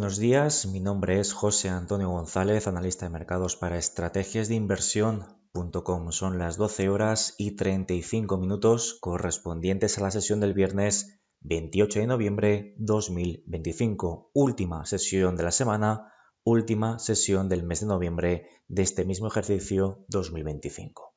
Buenos días, mi nombre es José Antonio González, analista de mercados para estrategiasdeinversión.com. Son las 12 horas y 35 minutos correspondientes a la sesión del viernes 28 de noviembre 2025. Última sesión de la semana, última sesión del mes de noviembre de este mismo ejercicio 2025.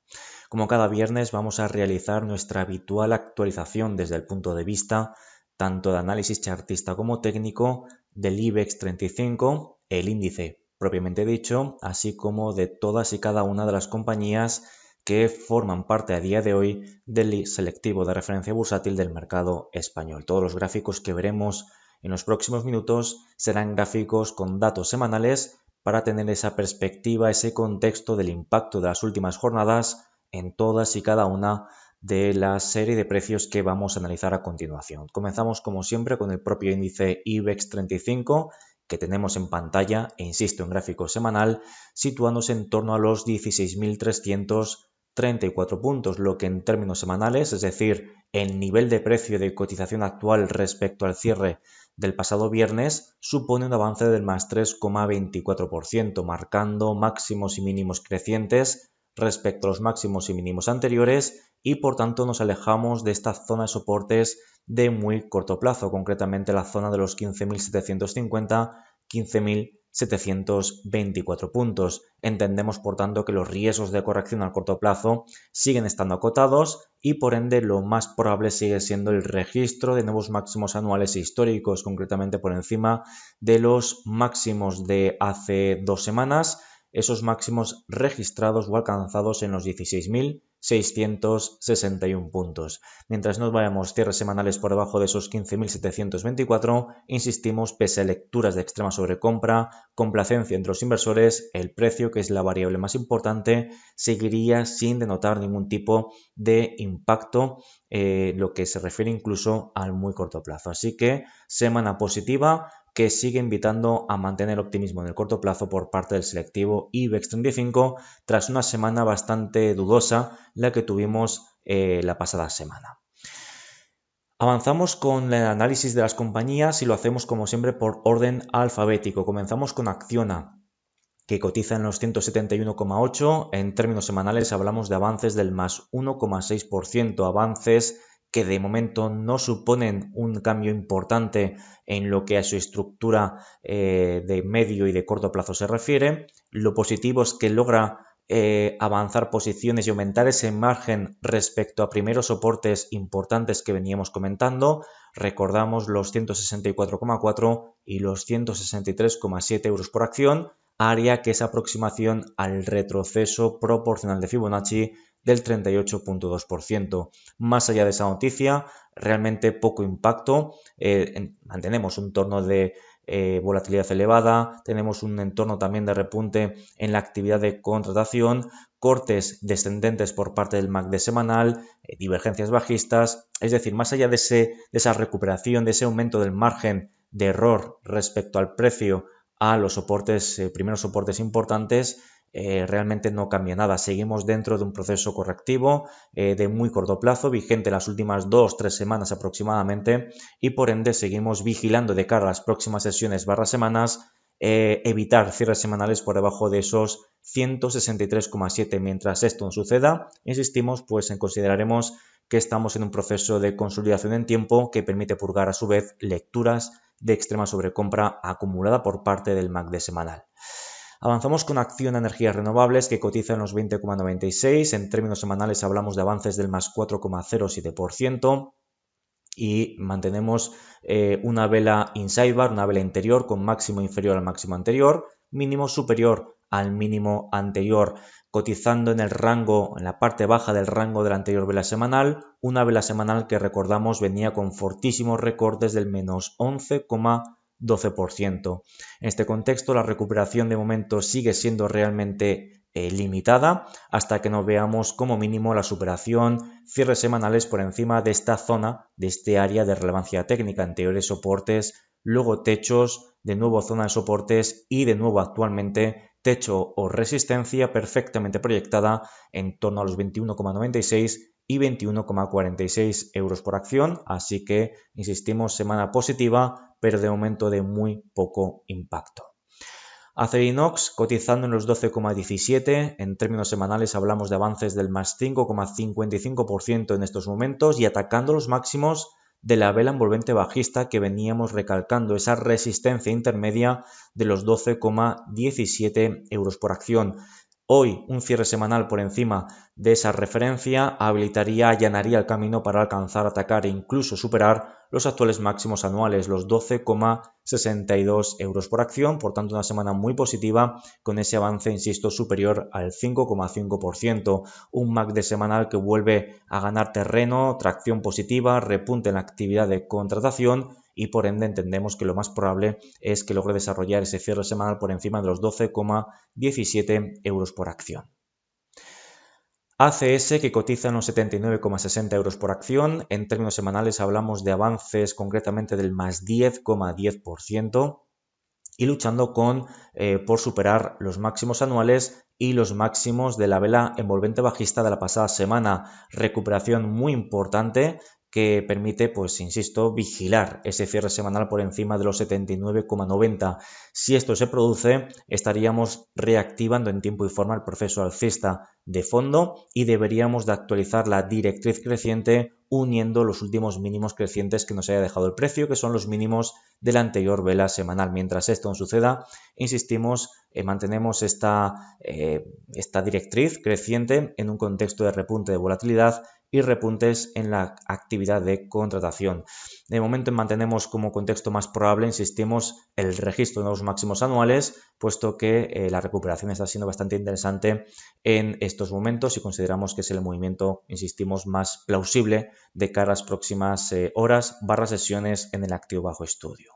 Como cada viernes vamos a realizar nuestra habitual actualización desde el punto de vista tanto de análisis chartista como técnico del IBEX 35, el índice propiamente dicho, así como de todas y cada una de las compañías que forman parte a día de hoy del selectivo de referencia bursátil del mercado español. Todos los gráficos que veremos en los próximos minutos serán gráficos con datos semanales para tener esa perspectiva, ese contexto del impacto de las últimas jornadas en todas y cada una de la serie de precios que vamos a analizar a continuación. Comenzamos como siempre con el propio índice IBEX 35 que tenemos en pantalla e insisto en gráfico semanal, situándose en torno a los 16.334 puntos, lo que en términos semanales, es decir, el nivel de precio de cotización actual respecto al cierre del pasado viernes, supone un avance del más 3,24%, marcando máximos y mínimos crecientes respecto a los máximos y mínimos anteriores y por tanto nos alejamos de esta zona de soportes de muy corto plazo, concretamente la zona de los 15.750, 15.724 puntos. Entendemos por tanto que los riesgos de corrección a corto plazo siguen estando acotados y por ende lo más probable sigue siendo el registro de nuevos máximos anuales e históricos, concretamente por encima de los máximos de hace 2 semanas, esos máximos registrados o alcanzados en los 16.661 puntos. Mientras nos vayamos cierres semanales por debajo de esos 15.724, insistimos, pese a lecturas de extrema sobrecompra, complacencia entre los inversores, el precio, que es la variable más importante, seguiría sin denotar ningún tipo de impacto, lo que se refiere incluso al muy corto plazo. Así que semana positiva, que sigue invitando a mantener optimismo en el corto plazo por parte del selectivo IBEX 35 tras una semana bastante dudosa la que tuvimos la pasada semana. Avanzamos con el análisis de las compañías y lo hacemos como siempre por orden alfabético. Comenzamos con Acciona, que cotiza en los 171,8. En términos semanales hablamos de avances del más 1,6%, avances que de momento no suponen un cambio importante en lo que a su estructura de medio y de corto plazo se refiere. Lo positivo es que logra avanzar posiciones y aumentar ese margen respecto a primeros soportes importantes que veníamos comentando. Recordamos los 164,4 y los 163,7 euros por acción, área que es aproximación al retroceso proporcional de Fibonacci del 38,2%. Más allá de esa noticia, realmente poco impacto. Mantenemos un entorno de volatilidad elevada, tenemos un entorno también de repunte en la actividad de contratación, cortes descendentes por parte del MACD semanal, divergencias bajistas, es decir, más allá de esa recuperación, de ese aumento del margen de error respecto al precio a los soportes, primeros soportes importantes, realmente no cambia nada. Seguimos dentro de un proceso correctivo de muy corto plazo, vigente las últimas 2-3 semanas aproximadamente, y por ende seguimos vigilando de cara a las próximas sesiones semanas, evitar cierres semanales por debajo de esos 163,7. Mientras esto no suceda, insistimos, pues consideraremos que estamos en un proceso de consolidación en tiempo que permite purgar a su vez lecturas de extrema sobrecompra acumulada por parte del MACD semanal. Avanzamos con Acciona Energías Renovables, que cotiza en los 20,96. En términos semanales hablamos de avances del más 4,07% y mantenemos una vela inside bar, una vela interior con máximo inferior al máximo anterior, mínimo superior al mínimo anterior, cotizando en el rango, en la parte baja del rango de la anterior vela semanal, una vela semanal que recordamos venía con fortísimos recortes del menos 11,12%. En este contexto, la recuperación de momento sigue siendo realmente limitada hasta que no veamos como mínimo la superación, cierres semanales por encima de esta zona, de este área de relevancia técnica, anteriores soportes, luego techos, de nuevo zona de soportes y de nuevo actualmente techo o resistencia perfectamente proyectada en torno a los 21,96 y 21,46 euros por acción, así que insistimos, semana positiva, pero de momento de muy poco impacto. Acerinox cotizando en los 12,17, en términos semanales hablamos de avances del más 5,55% en estos momentos y atacando los máximos de la vela envolvente bajista que veníamos recalcando, esa resistencia intermedia de los 12,17 euros por acción. Hoy un cierre semanal por encima de esa referencia allanaría el camino para alcanzar, atacar e incluso superar los actuales máximos anuales, los 12,62 euros por acción. Por tanto, una semana muy positiva con ese avance, insisto, superior al 5,5%. Un MACD semanal que vuelve a ganar terreno, tracción positiva, repunte en la actividad de contratación y por ende entendemos que lo más probable es que logre desarrollar ese cierre semanal por encima de los 12,17 euros por acción. ACS que cotiza en los 79,60 euros por acción, en términos semanales hablamos de avances concretamente del más 10,10% y luchando por superar los máximos anuales y los máximos de la vela envolvente bajista de la pasada semana. Recuperación muy importante que permite, pues insisto, vigilar ese cierre semanal por encima de los 79,90. Si esto se produce, estaríamos reactivando en tiempo y forma el proceso alcista de fondo y deberíamos de actualizar la directriz creciente uniendo los últimos mínimos crecientes que nos haya dejado el precio, que son los mínimos de la anterior vela semanal. Mientras esto no suceda, insistimos, mantenemos esta directriz creciente en un contexto de repunte de volatilidad y repuntes en la actividad de contratación. De momento mantenemos como contexto más probable, insistimos, el registro de nuevos máximos anuales, puesto que la recuperación está siendo bastante interesante en estos momentos y consideramos que es el movimiento, insistimos, más plausible de cara a las próximas horas / sesiones en el activo bajo estudio.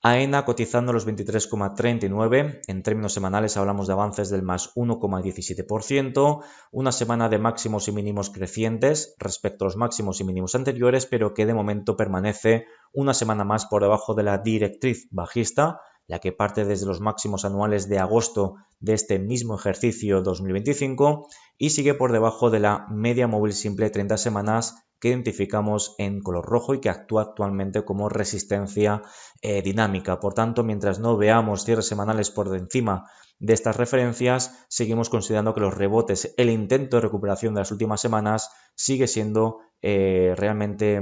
AENA cotizando los 23,39, en términos semanales hablamos de avances del más 1,17%, una semana de máximos y mínimos crecientes respecto a los máximos y mínimos anteriores, pero que de momento permanece una semana más por debajo de la directriz bajista, la que parte desde los máximos anuales de agosto de este mismo ejercicio 2025 y sigue por debajo de la media móvil simple 30 semanas que identificamos en color rojo y que actúa actualmente como resistencia dinámica. Por tanto, mientras no veamos cierres semanales por encima de estas referencias, seguimos considerando que los rebotes, el intento de recuperación de las últimas semanas sigue siendo realmente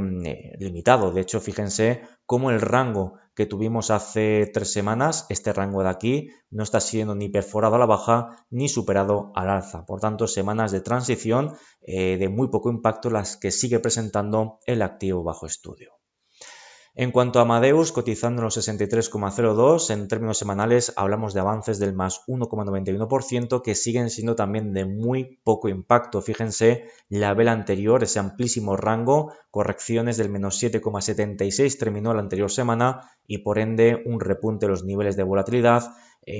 limitado. De hecho, fíjense cómo el rango que tuvimos hace 3 semanas, este rango de aquí, no está siendo ni perforado a la baja ni superado al alza. Por tanto, semanas de transición de muy poco impacto las que sigue presentando el activo bajo estudio. En cuanto a Amadeus, cotizando en los 63,02, en términos semanales hablamos de avances del más 1,91% que siguen siendo también de muy poco impacto. Fíjense la vela anterior, ese amplísimo rango, correcciones del menos 7,76 terminó la anterior semana y por ende un repunte de los niveles de volatilidad.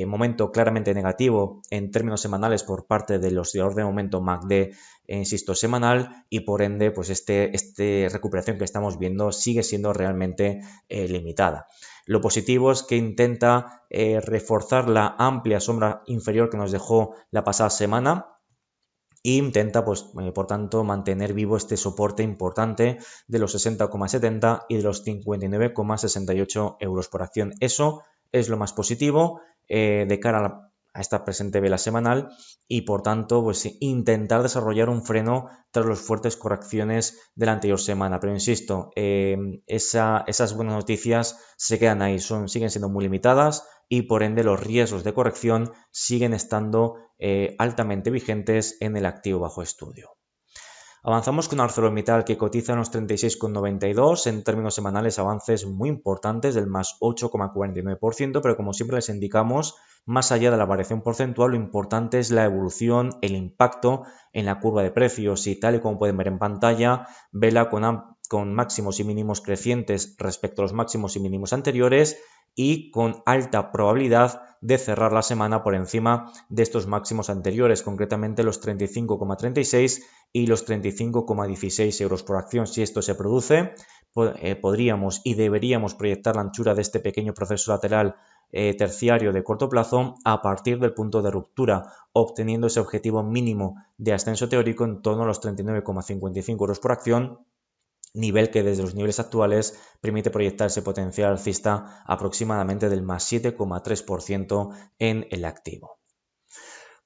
Momento claramente negativo en términos semanales por parte de los de orden momento MACD, insisto, semanal y por ende pues este recuperación que estamos viendo sigue siendo realmente limitada. Lo positivo es que intenta reforzar la amplia sombra inferior que nos dejó la pasada semana e intenta, pues, por tanto, mantener vivo este soporte importante de los 60,70 y de los 59,68 euros por acción. Eso es lo más positivo de cara a esta presente vela semanal y por tanto pues intentar desarrollar un freno tras las fuertes correcciones de la anterior semana. Pero insisto, esas buenas noticias se quedan ahí, siguen siendo muy limitadas y por ende los riesgos de corrección siguen estando altamente vigentes en el activo bajo estudio. Avanzamos con ArcelorMittal que cotiza en los 36,92, en términos semanales avances muy importantes del más 8,49%, pero como siempre les indicamos, más allá de la variación porcentual, lo importante es la evolución, el impacto en la curva de precios y tal y como pueden ver en pantalla, vela con máximos y mínimos crecientes respecto a los máximos y mínimos anteriores y con alta probabilidad de cerrar la semana por encima de estos máximos anteriores, concretamente los 35,36 y los 35,16 euros por acción. Si esto se produce, podríamos y deberíamos proyectar la anchura de este pequeño proceso lateral terciario de corto plazo a partir del punto de ruptura, obteniendo ese objetivo mínimo de ascenso teórico en torno a los 39,55 euros por acción, nivel que desde los niveles actuales permite proyectar ese potencial alcista aproximadamente del más 7,3% en el activo.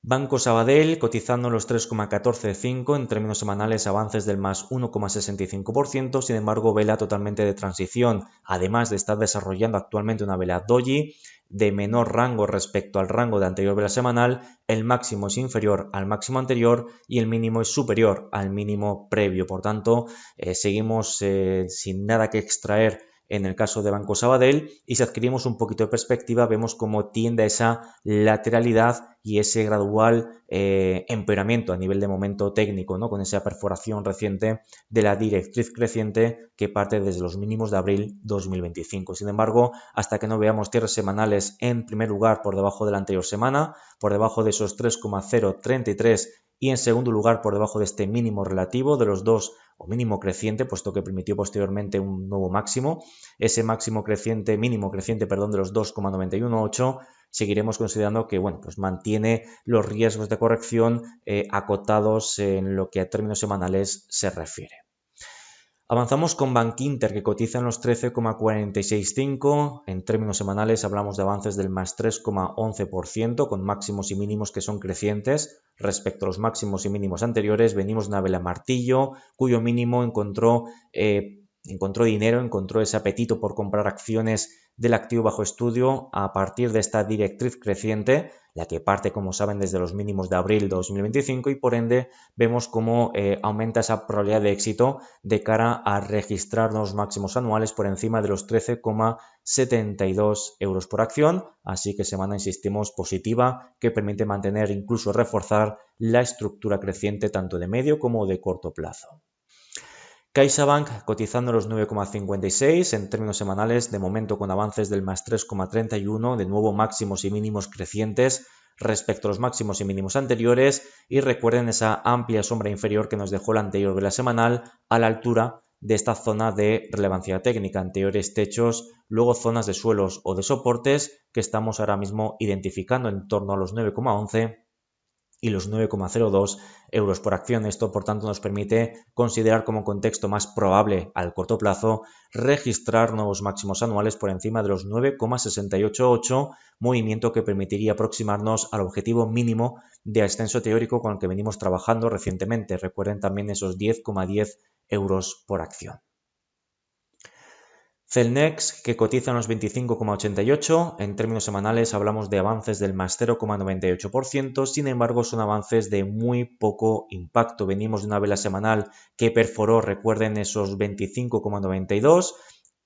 Banco Sabadell cotizando en los 3,145, en términos semanales avances del más 1,65%, sin embargo vela totalmente de transición, además de estar desarrollando actualmente una vela doji de menor rango respecto al rango de anterior vela semanal. El máximo es inferior al máximo anterior y el mínimo es superior al mínimo previo, por tanto seguimos sin nada que extraer en el caso de Banco Sabadell, y si adquirimos un poquito de perspectiva vemos cómo tiende a esa lateralidad y ese gradual empeoramiento a nivel de momento técnico, ¿no? Con esa perforación reciente de la directriz creciente que parte desde los mínimos de abril 2025. Sin embargo, hasta que no veamos cierres semanales en primer lugar por debajo de la anterior semana, por debajo de esos 3,033 y en segundo lugar por debajo de este mínimo relativo de los dos o mínimo creciente, puesto que permitió posteriormente un nuevo máximo, ese máximo creciente, mínimo creciente, perdón, de los 2,918, seguiremos considerando que, bueno, pues mantiene los riesgos de corrección acotados en lo que a términos semanales se refiere. Avanzamos con Bankinter, que cotiza en los 13,465. En términos semanales hablamos de avances del más 3,11%, con máximos y mínimos que son crecientes respecto a los máximos y mínimos anteriores. Venimos de una vela martillo, cuyo mínimo encontró dinero, encontró ese apetito por comprar acciones del activo bajo estudio a partir de esta directriz creciente, la que parte, como saben, desde los mínimos de abril 2025, y por ende vemos cómo aumenta esa probabilidad de éxito de cara a registrar nuevos máximos anuales por encima de los 13,72 euros por acción, así que semana, insistimos, positiva, que permite mantener, incluso reforzar la estructura creciente tanto de medio como de corto plazo. CaixaBank cotizando los 9,56 en términos semanales, de momento con avances del más 3,31, de nuevo máximos y mínimos crecientes respecto a los máximos y mínimos anteriores, y recuerden esa amplia sombra inferior que nos dejó la anterior vela semanal a la altura de esta zona de relevancia técnica, anteriores techos, luego zonas de suelos o de soportes que estamos ahora mismo identificando en torno a los 9,11 y los 9,02 euros por acción. Esto, por tanto, nos permite considerar como contexto más probable al corto plazo registrar nuevos máximos anuales por encima de los 9,688, movimiento que permitiría aproximarnos al objetivo mínimo de ascenso teórico con el que venimos trabajando recientemente. Recuerden también esos 10,10 euros por acción. Celnex, que cotiza en los 25,88, en términos semanales hablamos de avances del más 0,98%, sin embargo son avances de muy poco impacto. Venimos de una vela semanal que perforó, recuerden, esos 25,92,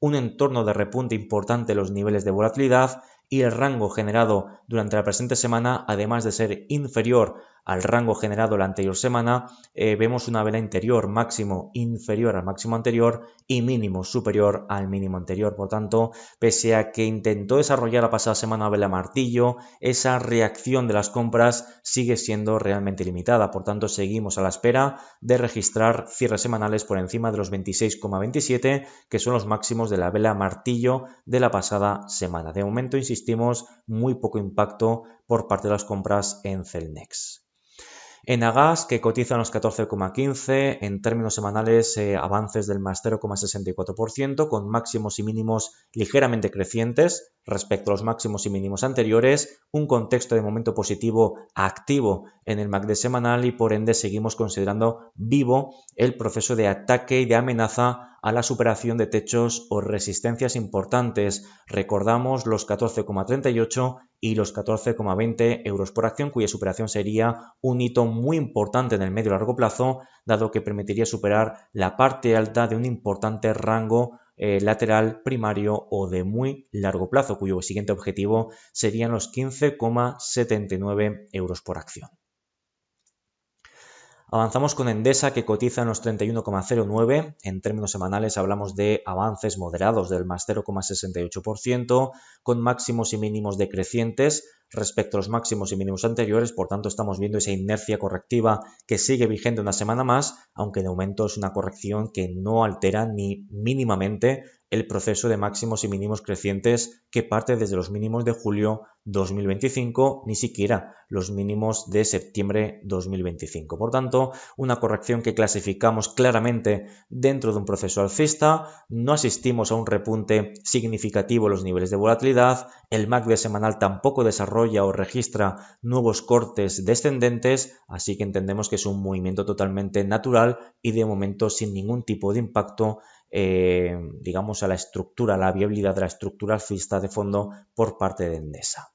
un entorno de repunte importante en los niveles de volatilidad, y el rango generado durante la presente semana, además de ser inferior al rango generado la anterior semana, vemos una vela interior máximo inferior al máximo anterior y mínimo superior al mínimo anterior. Por tanto, pese a que intentó desarrollar la pasada semana una vela martillo, esa reacción de las compras sigue siendo realmente limitada. Por tanto, seguimos a la espera de registrar cierres semanales por encima de los 26,27, que son los máximos de la vela martillo de la pasada semana. De momento, insistimos, muy poco impacto por parte de las compras en Celnex. Enagas, que cotiza en los 14,15, en términos semanales avances del más 0,64%, con máximos y mínimos ligeramente crecientes respecto a los máximos y mínimos anteriores, un contexto de momento positivo activo en el MACD semanal, y por ende seguimos considerando vivo el proceso de ataque y de amenaza a la superación de techos o resistencias importantes. Recordamos los 14,38 y los 14,20 euros por acción, cuya superación sería un hito muy importante en el medio y largo plazo, dado que permitiría superar la parte alta de un importante rango lateral primario o de muy largo plazo, cuyo siguiente objetivo serían los 15,79 euros por acción. Avanzamos con Endesa, que cotiza en los 31,09. En términos semanales hablamos de avances moderados del más 0,68%, con máximos y mínimos decrecientes respecto a los máximos y mínimos anteriores, por tanto estamos viendo esa inercia correctiva que sigue vigente una semana más, aunque de momento es una corrección que no altera ni mínimamente el proceso de máximos y mínimos crecientes que parte desde los mínimos de julio 2025, ni siquiera los mínimos de septiembre 2025. Por tanto, una corrección que clasificamos claramente dentro de un proceso alcista, no asistimos a un repunte significativo en los niveles de volatilidad, el MACD semanal tampoco desarrolla o registra nuevos cortes descendentes, así que entendemos que es un movimiento totalmente natural y de momento sin ningún tipo de impacto digamos, a la estructura, a la viabilidad de la estructura alcista de fondo por parte de Endesa.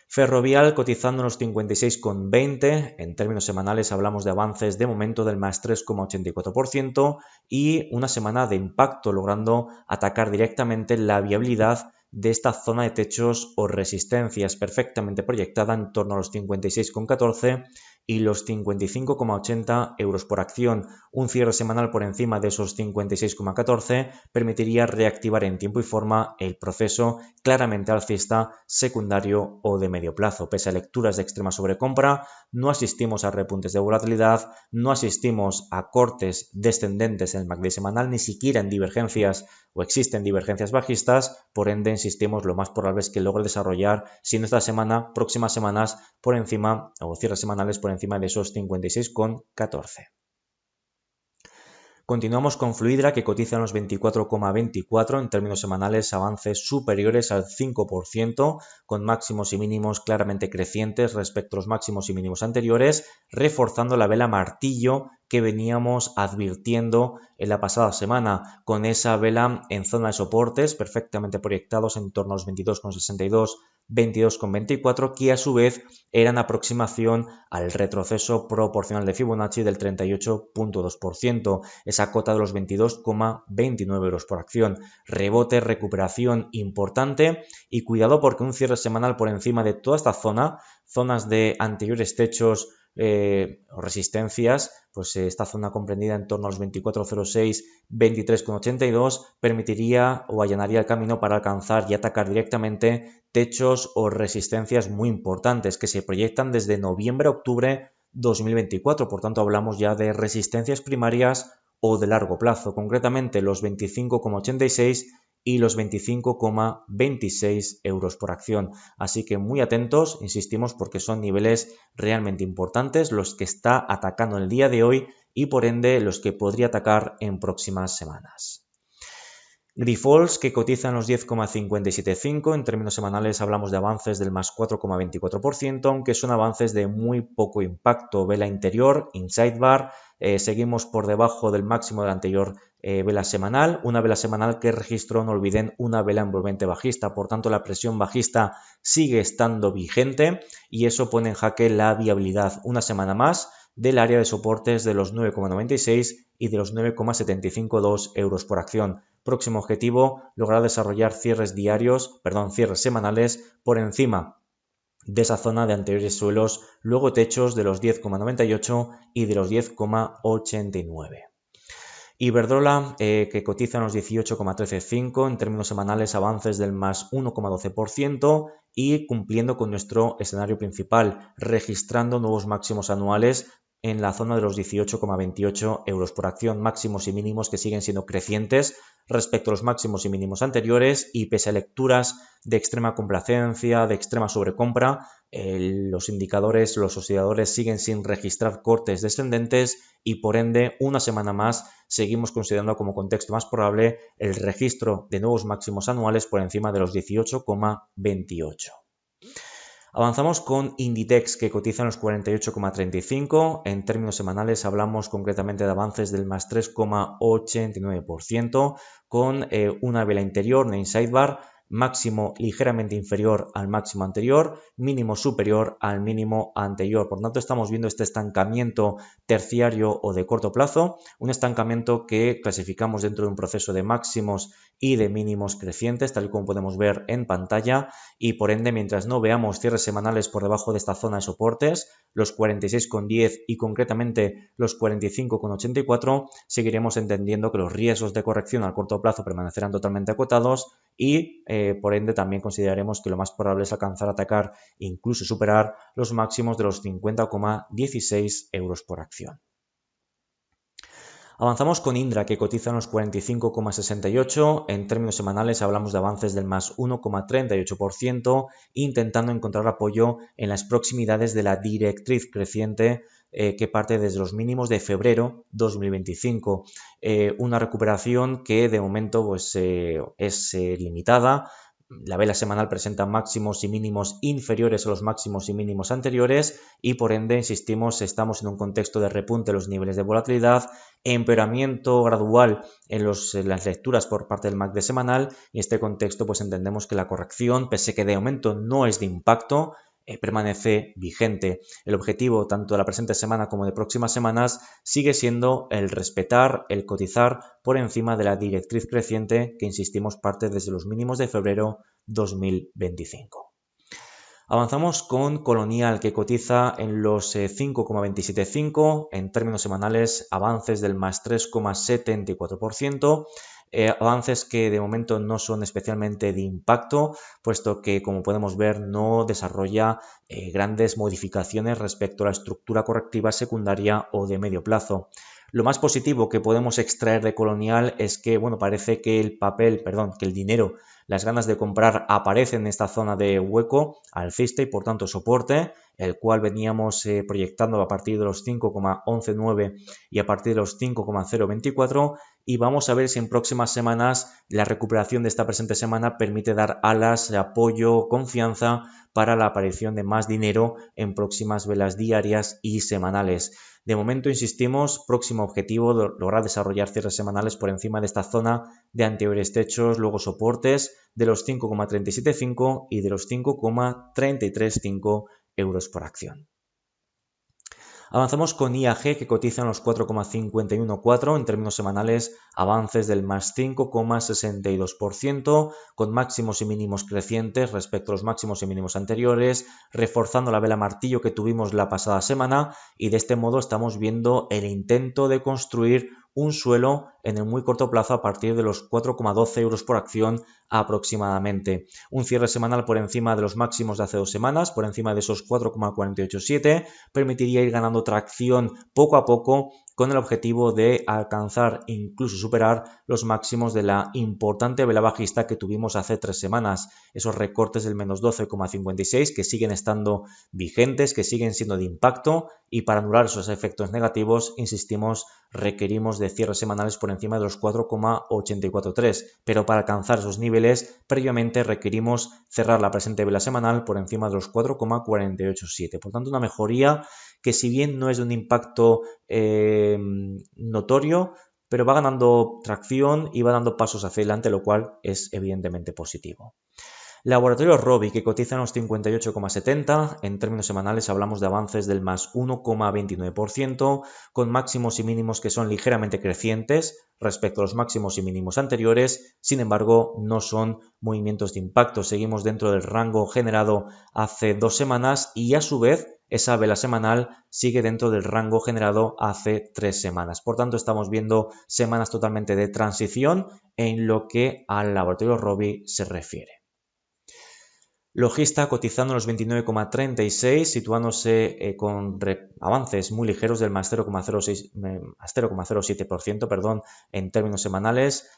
Ferrovial cotizando en los 56,20, en términos semanales hablamos de avances de momento del más 3,84% y una semana de impacto logrando atacar directamente la viabilidad de esta zona de techos o resistencias perfectamente proyectada en torno a los 56,14 y los 55,80 euros por acción. Un cierre semanal por encima de esos 56,14 permitiría reactivar en tiempo y forma el proceso claramente alcista secundario o de medio plazo. Pese a lecturas de extrema sobrecompra, no asistimos a repuntes de volatilidad, no asistimos a cortes descendentes en el MACD semanal, ni siquiera en divergencias o existen divergencias bajistas, por ende insistimos, lo más probable es que logre desarrollar, si no esta semana, próximas semanas por encima o cierres semanales por encima de esos 56,14. Continuamos con Fluidra, que cotiza en los 24,24 en términos semanales, avances superiores al 5%, con máximos y mínimos claramente crecientes respecto a los máximos y mínimos anteriores, reforzando la vela martillo que veníamos advirtiendo en la pasada semana, con esa vela en zona de soportes perfectamente proyectados en torno a los 22,62, 22,24, que a su vez eran aproximación al retroceso proporcional de Fibonacci del 38,2%, esa cota de los 22,29 euros por acción. Rebote, recuperación importante y cuidado porque un cierre semanal por encima de toda esta zona, zonas de anteriores techos o resistencias, pues esta zona comprendida en torno a los 24,06, 23,82 permitiría o allanaría el camino para alcanzar y atacar directamente techos o resistencias muy importantes que se proyectan desde noviembre-octubre 2024. Por tanto, hablamos ya de resistencias primarias o de largo plazo, concretamente los 25,86 y los 25,26 euros por acción. Así que muy atentos, insistimos, porque son niveles realmente importantes los que está atacando en el día de hoy y por ende los que podría atacar en próximas semanas. Grifols, que cotiza en los 10,575, en términos semanales hablamos de avances del más 4,24%, aunque son avances de muy poco impacto. Vela interior, inside bar, seguimos por debajo del máximo de la anterior vela semanal, una vela semanal que registró, no olviden, una vela envolvente bajista, por tanto la presión bajista sigue estando vigente y eso pone en jaque la viabilidad una semana más del área de soportes de los 9,96 y de los 9,752 euros por acción. Próximo objetivo, lograr desarrollar cierres semanales por encima de esa zona de anteriores suelos, luego techos de los 10,98 y de los 10,89. Iberdrola, que cotiza en los 18,135, en términos semanales avances del más 1,12% y cumpliendo con nuestro escenario principal, registrando nuevos máximos anuales en la zona de los 18,28 euros por acción, máximos y mínimos que siguen siendo crecientes respecto a los máximos y mínimos anteriores y pese a lecturas de extrema complacencia, de extrema sobrecompra, los indicadores, los osciladores siguen sin registrar cortes descendentes y por ende una semana más seguimos considerando como contexto más probable el registro de nuevos máximos anuales por encima de los 18,28. Avanzamos con Inditex, que cotiza en los 48,35. En términos semanales hablamos concretamente de avances del más 3,89% con una vela interior, una inside bar, máximo ligeramente inferior al máximo anterior, mínimo superior al mínimo anterior. Por tanto, estamos viendo este estancamiento terciario o de corto plazo, un estancamiento que clasificamos dentro de un proceso de máximos y de mínimos crecientes, tal y como podemos ver en pantalla, y por ende, mientras no veamos cierres semanales por debajo de esta zona de soportes, los 46,10 y concretamente los 45,84, seguiremos entendiendo que los riesgos de corrección al corto plazo permanecerán totalmente acotados y por ende también consideraremos que lo más probable es alcanzar a atacar e incluso superar los máximos de los 50,16 euros por acción. Avanzamos con Indra, que cotiza en los 45,68. En términos semanales hablamos de avances del más 1,38%, intentando encontrar apoyo en las proximidades de la directriz creciente que parte desde los mínimos de febrero 2025. Una recuperación que de momento pues, es limitada. La vela semanal presenta máximos y mínimos inferiores a los máximos y mínimos anteriores y por ende, insistimos, estamos en un contexto de repunte de los niveles de volatilidad, empeoramiento gradual en las lecturas por parte del MACD semanal y en este contexto pues entendemos que la corrección, pese que de momento no es de impacto, permanece vigente. El objetivo tanto de la presente semana como de próximas semanas sigue siendo el respetar, el cotizar por encima de la directriz creciente que insistimos parte desde los mínimos de febrero 2025. Avanzamos con Colonial, que cotiza en los 5,275, en términos semanales avances del más 3,74%, avances que de momento no son especialmente de impacto, puesto que como podemos ver no desarrolla grandes modificaciones respecto a la estructura correctiva secundaria o de medio plazo. Lo más positivo que podemos extraer de Colonial es que, bueno, parece que que el dinero, las ganas de comprar aparecen en esta zona de hueco alcista y por tanto soporte, el cual veníamos proyectando a partir de los 5,119 y a partir de los 5,024 y vamos a ver si en próximas semanas la recuperación de esta presente semana permite dar alas de apoyo, confianza para la aparición de más dinero en próximas velas diarias y semanales. De momento, insistimos, próximo objetivo, lograr desarrollar cierres semanales por encima de esta zona de anteriores techos, luego soportes de los 5,375 y de los 5,335 euros por acción. Avanzamos con IAG, que cotiza en los 4,514, en términos semanales avances del más 5,62%, con máximos y mínimos crecientes respecto a los máximos y mínimos anteriores, reforzando la vela martillo que tuvimos la pasada semana y de este modo estamos viendo el intento de construir un suelo en el muy corto plazo a partir de los 4,12 euros por acción aproximadamente. Un cierre semanal por encima de los máximos de hace 2 semanas, por encima de esos 4,487, permitiría ir ganando tracción poco a poco con el objetivo de alcanzar e incluso superar los máximos de la importante vela bajista que tuvimos hace 3 semanas. Esos recortes del menos 12,56 que siguen estando vigentes, que siguen siendo de impacto y para anular esos efectos negativos, insistimos, requerimos de cierres semanales por encima de los 4,843, pero para alcanzar esos niveles previamente requerimos cerrar la presente vela semanal por encima de los 4,487. Por tanto, una mejoría que si bien no es de un impacto notorio, pero va ganando tracción y va dando pasos hacia adelante, lo cual es evidentemente positivo. Laboratorio Robi, que cotiza en los 58,70, en términos semanales hablamos de avances del más 1,29%, con máximos y mínimos que son ligeramente crecientes respecto a los máximos y mínimos anteriores, sin embargo no son movimientos de impacto, seguimos dentro del rango generado hace 2 semanas y a su vez esa vela semanal sigue dentro del rango generado hace 3 semanas. Por tanto, estamos viendo semanas totalmente de transición en lo que al laboratorio Robi se refiere. Logista cotizando en los 29,36, situándose con avances muy ligeros del más 0,07%, en términos semanales,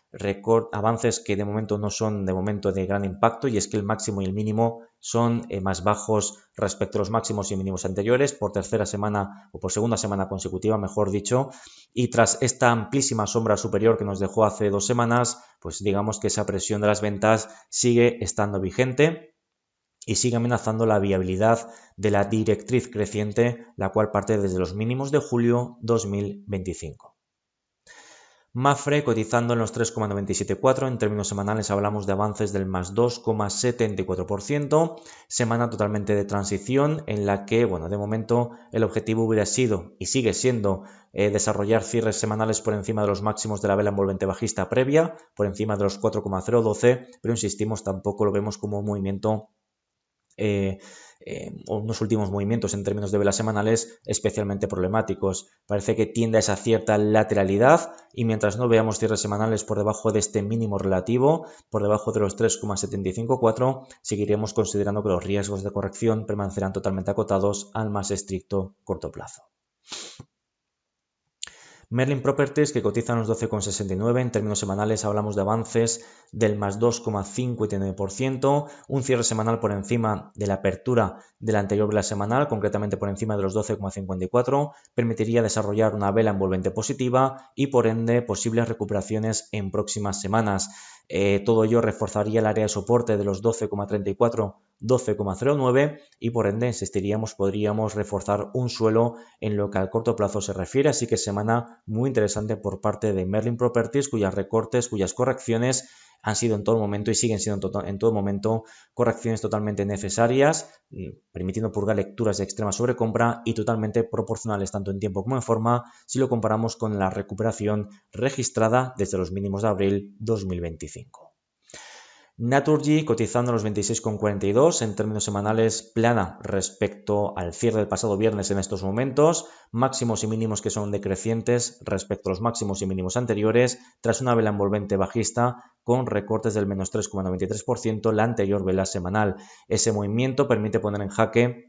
avances que de momento no son de gran impacto y es que el máximo y el mínimo son más bajos respecto a los máximos y mínimos anteriores por tercera semana o por segunda semana consecutiva, mejor dicho, y tras esta amplísima sombra superior que nos dejó hace 2 semanas, pues digamos que esa presión de las ventas sigue estando vigente y sigue amenazando la viabilidad de la directriz creciente, la cual parte desde los mínimos de julio 2025. Mafre cotizando en los 3,974, en términos semanales hablamos de avances del más 2,74%, semana totalmente de transición en la que, bueno, de momento el objetivo hubiera sido y sigue siendo desarrollar cierres semanales por encima de los máximos de la vela envolvente bajista previa, por encima de los 4,012, pero insistimos, tampoco lo vemos como un movimiento unos últimos movimientos en términos de velas semanales especialmente problemáticos. Parece que tiende a esa cierta lateralidad y mientras no veamos cierres semanales por debajo de este mínimo relativo, por debajo de los 3,754, seguiremos considerando que los riesgos de corrección permanecerán totalmente acotados al más estricto corto plazo. Merlin Properties, que cotizan los 12,69, en términos semanales hablamos de avances del más 2,59%, un cierre semanal por encima de la apertura de la anterior vela semanal, concretamente por encima de los 12,54, permitiría desarrollar una vela envolvente positiva y por ende posibles recuperaciones en próximas semanas. Todo ello reforzaría el área de soporte de los 12,34, 12,09 y por ende podríamos reforzar un suelo en lo que al corto plazo se refiere, así que semana muy interesante por parte de Merlin Properties, cuyas recortes, cuyas correcciones han sido en todo momento y siguen siendo en todo momento correcciones totalmente necesarias, permitiendo purgar lecturas de extrema sobrecompra y totalmente proporcionales tanto en tiempo como en forma si lo comparamos con la recuperación registrada desde los mínimos de abril 2025. Naturgy cotizando los 26,42 en términos semanales, plana respecto al cierre del pasado viernes en estos momentos, máximos y mínimos que son decrecientes respecto a los máximos y mínimos anteriores, tras una vela envolvente bajista con recortes del menos 3,93% la anterior vela semanal. Ese movimiento permite poner en jaque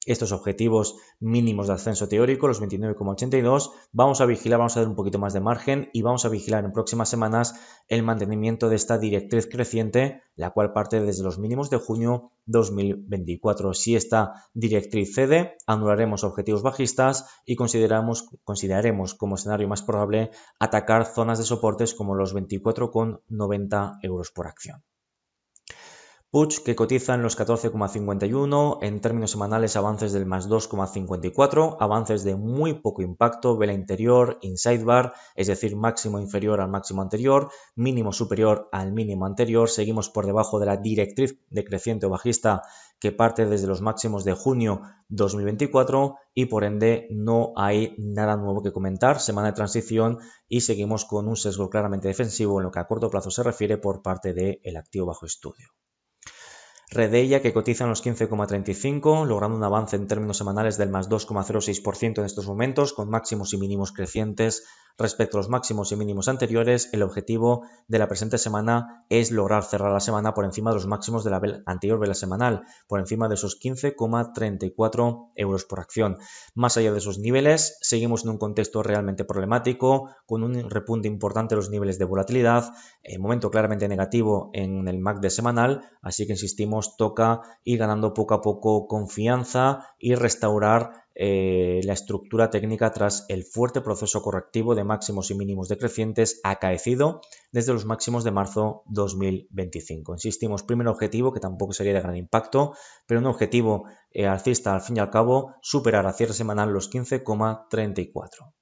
estos objetivos mínimos de ascenso teórico, los 29,82, vamos a vigilar, vamos a dar un poquito más de margen y vamos a vigilar en próximas semanas el mantenimiento de esta directriz creciente, la cual parte desde los mínimos de junio 2024. Si esta directriz cede, anularemos objetivos bajistas y consideraremos como escenario más probable atacar zonas de soportes como los 24,90 euros por acción. Puig, que cotiza en los 14,51, en términos semanales avances del más 2,54, avances de muy poco impacto, vela interior, inside bar, es decir, máximo inferior al máximo anterior, mínimo superior al mínimo anterior, seguimos por debajo de la directriz decreciente o bajista que parte desde los máximos de junio 2024 y por ende no hay nada nuevo que comentar, semana de transición y seguimos con un sesgo claramente defensivo en lo que a corto plazo se refiere por parte del activo bajo estudio. Redeia, que cotiza en los 15,35, logrando un avance en términos semanales del más 2,06% en estos momentos, con máximos y mínimos crecientes respecto a los máximos y mínimos anteriores. El objetivo de la presente semana es lograr cerrar la semana por encima de los máximos de la anterior vela semanal, por encima de esos 15,34 euros por acción. Más allá de esos niveles, seguimos en un contexto realmente problemático, con un repunte importante de los niveles de volatilidad, momento claramente negativo en el MACD semanal, así que insistimos, toca ir ganando poco a poco confianza y restaurar la estructura técnica tras el fuerte proceso correctivo de máximos y mínimos decrecientes acaecido desde los máximos de marzo 2025. Insistimos, primer objetivo, que tampoco sería de gran impacto, pero un objetivo alcista al fin y al cabo, superar a cierre semanal los 15,34.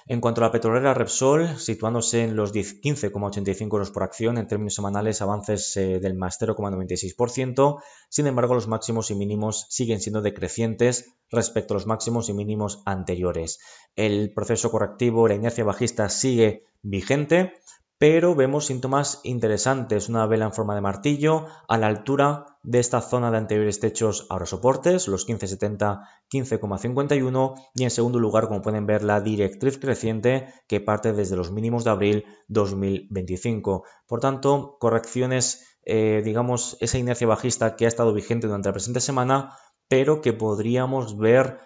En cuanto a la petrolera Repsol, situándose en los 15,85 euros por acción, en términos semanales avances del más 0,96%, sin embargo los máximos y mínimos siguen siendo decrecientes respecto a los máximos y mínimos anteriores. El proceso correctivo, la inercia bajista sigue vigente, pero vemos síntomas interesantes, una vela en forma de martillo a la altura de esta zona de anteriores techos ahora soportes, los 15,70, 15,51 y en segundo lugar, como pueden ver, la directriz creciente que parte desde los mínimos de abril 2025. Por tanto, correcciones, digamos, esa inercia bajista que ha estado vigente durante la presente semana, pero que podríamos ver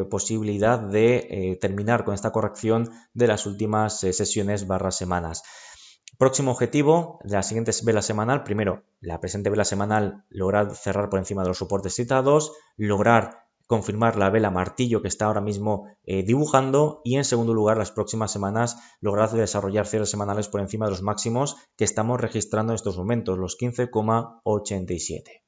posibilidad de terminar con esta corrección de las últimas sesiones / semanas. Próximo objetivo de la siguiente vela semanal, primero, la presente vela semanal, lograr cerrar por encima de los soportes citados, lograr confirmar la vela martillo que está ahora mismo dibujando y en segundo lugar, las próximas semanas, lograr desarrollar cierres semanales por encima de los máximos que estamos registrando en estos momentos, los 15,87.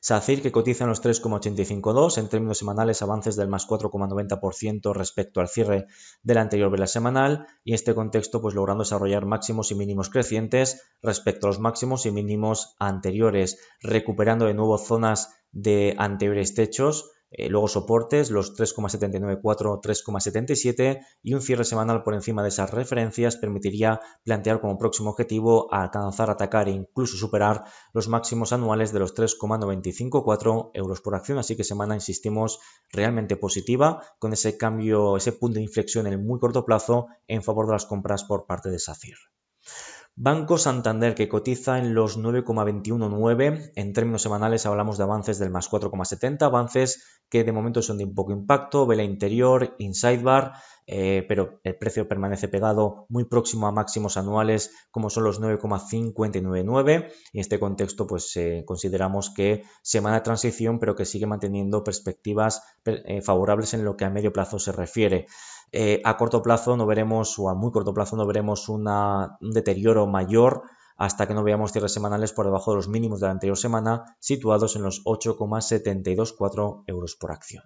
SACIR, que cotiza en los 3,852, en términos semanales avances del más 4,90% respecto al cierre de la anterior vela semanal y en este contexto pues logrando desarrollar máximos y mínimos crecientes respecto a los máximos y mínimos anteriores, recuperando de nuevo zonas de anteriores techos Luego soportes, los 3,794, 3,77 y un cierre semanal por encima de esas referencias permitiría plantear como próximo objetivo alcanzar, atacar e incluso superar los máximos anuales de los 3,954 euros por acción. Así que semana, insistimos, realmente positiva, con ese cambio, ese punto de inflexión en el muy corto plazo en favor de las compras por parte de SACIR. Banco Santander, que cotiza en los 9,219, en términos semanales hablamos de avances del más 4,70, avances que de momento son de un poco impacto, vela interior, inside bar, pero el precio permanece pegado muy próximo a máximos anuales como son los 9,599 y en este contexto pues consideramos que semana de transición pero que sigue manteniendo perspectivas favorables en lo que a medio plazo se refiere. A corto plazo no veremos, o a muy corto plazo no veremos un deterioro mayor hasta que no veamos cierres semanales por debajo de los mínimos de la anterior semana, situados en los 8,724 euros por acción.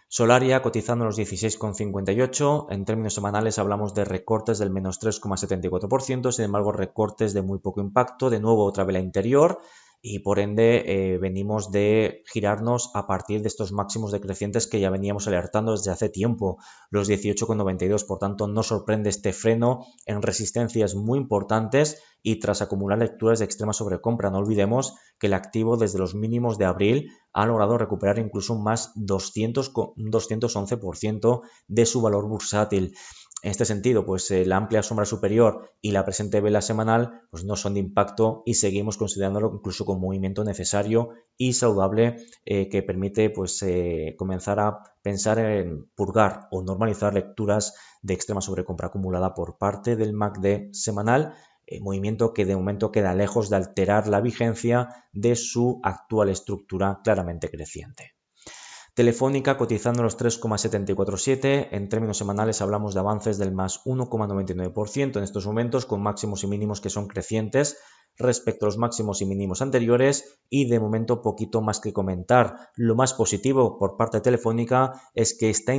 Solaria cotizando en los 16,58, en términos semanales hablamos de recortes del menos 3,74%, sin embargo recortes de muy poco impacto, de nuevo otra vela interior, y por ende venimos de girarnos a partir de estos máximos decrecientes que ya veníamos alertando desde hace tiempo, los 18,92, por tanto no sorprende este freno en resistencias muy importantes y tras acumular lecturas de extrema sobrecompra. No olvidemos que el activo desde los mínimos de abril ha logrado recuperar incluso un más 211% de su valor bursátil. En este sentido, pues la amplia sombra superior y la presente vela semanal pues no son de impacto y seguimos considerándolo incluso como movimiento necesario y saludable que permite pues comenzar a pensar en purgar o normalizar lecturas de extrema sobrecompra acumulada por parte del MACD semanal, movimiento que de momento queda lejos de alterar la vigencia de su actual estructura claramente creciente. Telefónica cotizando los 3,747, en términos semanales hablamos de avances del más 1,99% en estos momentos, con máximos y mínimos que son crecientes respecto a los máximos y mínimos anteriores y de momento poquito más que comentar. Lo más positivo por parte de Telefónica es que está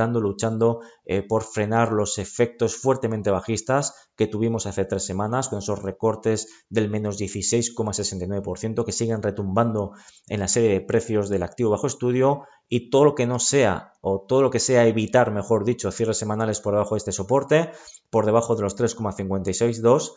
luchando por frenar los efectos fuertemente bajistas que tuvimos hace 3 semanas con esos recortes del menos 16,69% que siguen retumbando en la serie de precios del activo bajo estudio, y todo lo que no sea, o todo lo que sea evitar, mejor dicho, cierres semanales por debajo de este soporte, por debajo de los 3,562,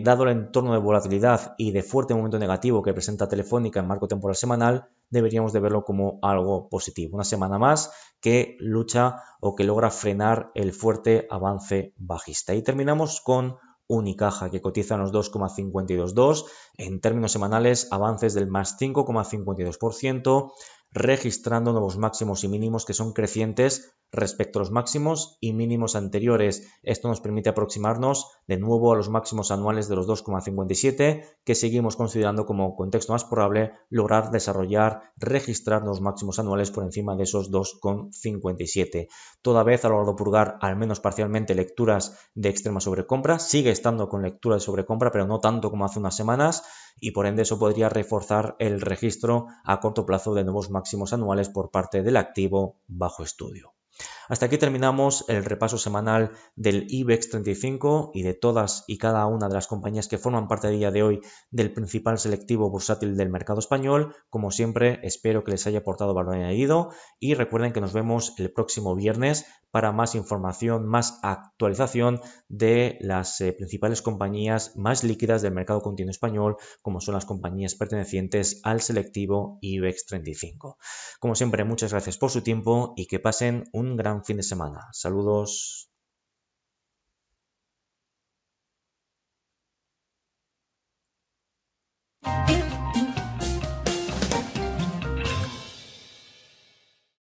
dado el entorno de volatilidad y de fuerte momento negativo que presenta Telefónica en marco temporal semanal, deberíamos de verlo como algo positivo. Una semana más que lucha o que logra frenar el fuerte avance bajista. Y terminamos con Unicaja, que cotiza en los 2,522, en términos semanales avances del más 5,52%, registrando nuevos máximos y mínimos que son crecientes respecto a los máximos y mínimos anteriores. Esto nos permite aproximarnos de nuevo a los máximos anuales de los 2,57, que seguimos considerando como contexto más probable lograr registrar nuevos máximos anuales por encima de esos 2,57. Toda vez ha logrado purgar al menos parcialmente lecturas de extrema sobrecompra, sigue estando con lectura de sobrecompra, pero no tanto como hace unas semanas, y por ende eso podría reforzar el registro a corto plazo de nuevos máximos anuales por parte del activo bajo estudio. Hasta aquí terminamos el repaso semanal del IBEX 35 y de todas y cada una de las compañías que forman parte a día de hoy del principal selectivo bursátil del mercado español. Como siempre, espero que les haya aportado valor añadido y recuerden que nos vemos el próximo viernes para más información, más actualización de las principales compañías más líquidas del mercado continuo español, como son las compañías pertenecientes al selectivo IBEX 35. Como siempre, muchas gracias por su tiempo y que pasen un gran fin de semana. Saludos.